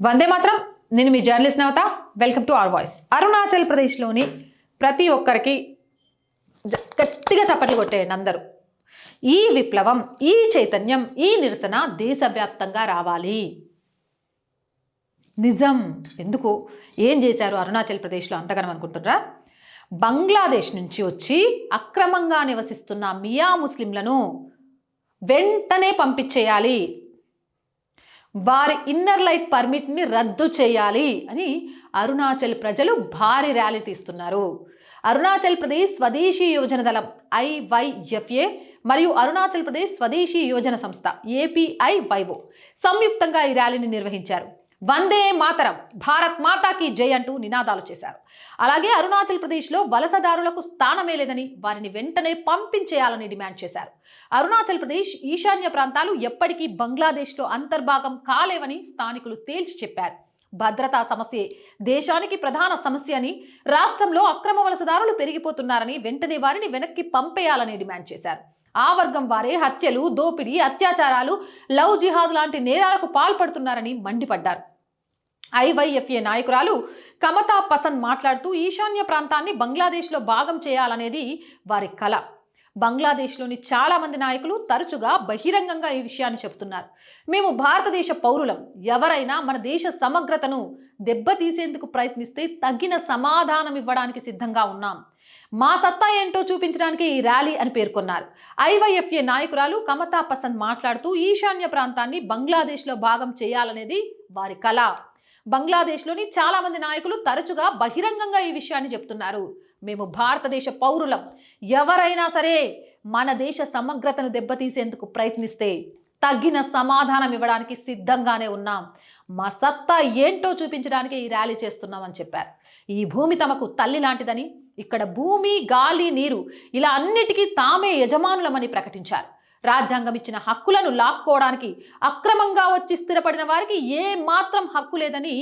వందే మాత్రం. నేను మీ journalist Navata. Welcome to our voice. Arunachal ప్రదేశ్లోని ప్రతి ఒక్కరికి గట్టిగా చప్పట్లు కొట్టేయండి అందరూ. ఈ విప్లవం, ఈ చైతన్యం, ఈ నిరసన దేశవ్యాప్తంగా రావాలి. నిజం. ఎందుకు ఏం చేశారు అరుణాచల్ ప్రదేశ్లో అంతగానం అనుకుంటున్నారా? బంగ్లాదేశ్ నుంచి వచ్చి అక్రమంగా నివసిస్తున్న మియా ముస్లింలను వెంటనే పంపించేయాలి, వారి ఇన్నర్ లైఫ్ పర్మిట్ని రద్దు చేయాలి అని అరుణాచల్ ప్రజలు భారీ ర్యాలీ తీస్తున్నారు. అరుణాచల్ ప్రదేశ్ స్వదేశీ యోజన దళం IYFA మరియు అరుణాచల్ ప్రదేశ్ స్వదేశీ యోజన సంస్థ APIYO సంయుక్తంగా ఈ ర్యాలీని నిర్వహించారు. వందే మాతరం, భారత్ మాతాకి జై అంటూ నినాదాలు చేశారు. అలాగే అరుణాచల్ ప్రదేశ్లో వలసదారులకు స్థానమే లేదని వారిని వెంటనే పంపించేయాలని డిమాండ్ చేశారు. అరుణాచల్ ప్రదేశ్ ఈశాన్య ప్రాంతాలు ఎప్పటికీ బంగ్లాదేశ్లో అంతర్భాగం కాలేవని స్థానికులు తేల్చి చెప్పారు. భద్రతా సమస్యే దేశానికి ప్రధాన సమస్య అని, రాష్ట్రంలో అక్రమ వలసదారులు పెరిగిపోతున్నారని వెంటనే వారిని వెనక్కి పంపేయాలని డిమాండ్ చేశారు. ఆ వర్గం వారే హత్యలు, దోపిడీ, అత్యాచారాలు, లవ్ జిహాద్ లాంటి నేరాలకు పాల్పడుతున్నారని మండిపడ్డారు. IYFA నాయకురాలు కమతా పసంద్ మాట్లాడుతూ ఈశాన్య ప్రాంతాన్ని బంగ్లాదేశ్లో భాగం చేయాలనేది వారి కల. బంగ్లాదేశ్లోని చాలామంది నాయకులు తరచుగా బహిరంగంగా ఈ విషయాన్ని చెబుతున్నారు. మేము భారతదేశ పౌరులం, ఎవరైనా మన దేశ సమగ్రతను దెబ్బతీసేందుకు ప్రయత్నిస్తే తగిన సమాధానం ఇవ్వడానికి సిద్ధంగా ఉన్నాం, మా సత్తా ఏంటో చూపించడానికి ఈ ర్యాలీ అని పేర్కొన్నారు. IYFA నాయకురాలు కమతా పసంద్ మాట్లాడుతూ ఈశాన్య ప్రాంతాన్ని బంగ్లాదేశ్లో భాగం చేయాలనేది వారి కల. బంగ్లాదేశ్లోని చాలామంది నాయకులు తరచుగా బహిరంగంగా ఈ విషయాన్ని చెప్తున్నారు. మేము భారతదేశ పౌరులం, ఎవరైనా సరే మన దేశ సమగ్రతను దెబ్బతీసేందుకు ప్రయత్నిస్తే తగిన సమాధానం ఇవ్వడానికి సిద్ధంగానే ఉన్నాం, మా సత్తా ఏంటో చూపించడానికి ఈ ర్యాలీ చేస్తున్నామని చెప్పారు. ఈ భూమి తమకు తల్లి లాంటిదని, ఇక్కడ భూమి, గాలి, నీరు ఇలా అన్నిటికీ తామే యజమానులమని ప్రకటించారు. రాజ్యాంగం ఇచ్చిన హక్కులను లాక్కోవడానికి అక్రమంగా వచ్చి స్థిరపడిన వారికి ఏ మాత్రం హక్కు లేదని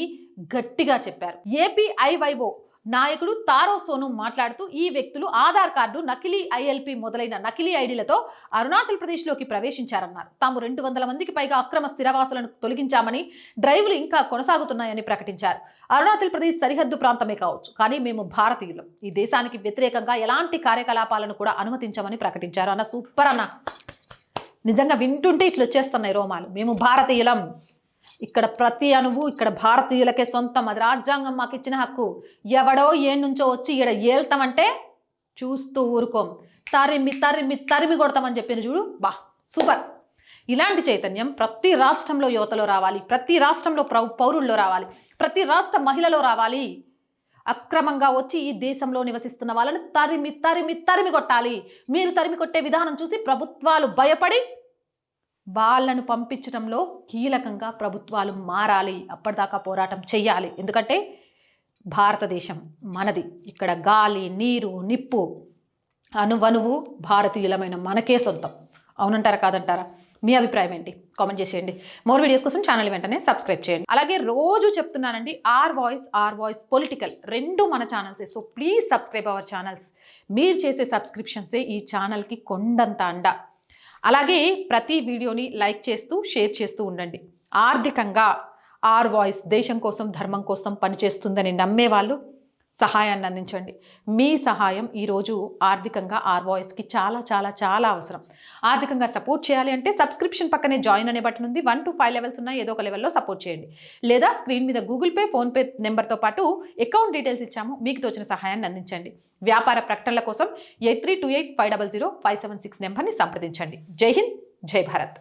గట్టిగా చెప్పారు. APIYO నాయకుడు తారో సోను మాట్లాడుతూ ఈ వ్యక్తులు ఆధార్ కార్డు, నకిలీ ILP మొదలైన నకిలీ ఐడీలతో అరుణాచల్ ప్రదేశ్లోకి ప్రవేశించారన్నారు. తాము 200 మందికి పైగా అక్రమ స్థిరవాసులను తొలగించామని, డ్రైవ్లు ఇంకా కొనసాగుతున్నాయని ప్రకటించారు. అరుణాచల్ ప్రదేశ్ సరిహద్దు ప్రాంతమే కావచ్చు, కానీ మేము భారతీయులం, ఈ దేశానికి వ్యతిరేకంగా ఎలాంటి కార్యకలాపాలను కూడా అనుమతించమని ప్రకటించారు. అన్న సూపర్ అన్న, నిజంగా వింటుంటే ఇట్లా వచ్చేస్తున్నాయి రోమాలు. మేము భారతీయులం, ఇక్కడ ప్రతి అణువు ఇక్కడ భారతీయులకే సొంతం, అది రాజ్యాంగం మాకు ఇచ్చిన హక్కు, ఎవడో నుంచో వచ్చి ఇక్కడ ఏళ్తామంటే చూస్తూ ఊరుకోం, తరిమి తరిమి తరిమి కొడతామని చెప్పిన చూడు. బా సూపర్. ఇలాంటి చైతన్యం ప్రతి రాష్ట్రంలో యువతలో రావాలి, ప్రతి రాష్ట్రంలో పౌరుల్లో రావాలి, ప్రతి రాష్ట్ర మహిళలో రావాలి. అక్రమంగా వచ్చి ఈ దేశంలో నివసిస్తున్న వాళ్ళని తరిమి తరిమి తరిమి కొట్టాలి. మీరు తరిమి కొట్టే విధానం చూసి ప్రభుత్వాలు భయపడి వాళ్ళను పంపించడంలో కీలకంగా ప్రభుత్వాలు మారాలి. అప్పటిదాకా పోరాటం చెయ్యాలి. ఎందుకంటే భారతదేశం మనది, ఇక్కడ గాలి, నీరు, నిప్పు, అణువణువు భారతీయులమైన మనకే సొంతం. అవునంటారా కాదంటారా? మీ అభిప్రాయం ఏంటి? కామెంట్ చేసేయండి. మోర్ వీడియోస్ కోసం ఛానల్ వెంటనే సబ్స్క్రైబ్ చేయండి. అలాగే రోజు చెప్తున్నానండి, ఆర్ వాయిస్ పొలిటికల్ రెండు మన ఛానల్సే. So please subscribe our channels. మీరు చేసే సబ్స్క్రిప్షన్సే ఈ ఛానల్కి కొండంత అండ. అలాగే ప్రతి వీడియోని లైక్ చేస్తూ షేర్ చేస్తూ ఉండండి. ఆర్థికంగా ఆర్ వాయిస్ దేశం కోసం, ధర్మం కోసం పనిచేస్తుందని నమ్మేవాళ్ళు సహాయాన్ని అందించండి. మీ సహాయం ఈరోజు ఆర్థికంగా ఆర్ వాయిస్కి చాలా చాలా చాలా అవసరం. ఆర్థికంగా సపోర్ట్ చేయాలి అంటే సబ్స్క్రిప్షన్ పక్కనే జాయిన్ అనే బటన్ ఉంది. 1 to 5 లెవెల్స్ ఉన్నాయి, ఏదో ఒక లెవెల్లో సపోర్ట్ చేయండి. లేదా స్క్రీన్ మీద గూగుల్ పే, ఫోన్పే నెంబర్తో పాటు అకౌంట్ డీటెయిల్స్ ఇచ్చాము, మీకు తోచిన సహాయాన్ని అందించండి. వ్యాపార ప్రకటనల కోసం 8328500576 నెంబర్ని సంప్రదించండి. జై హింద్, జై భారత్.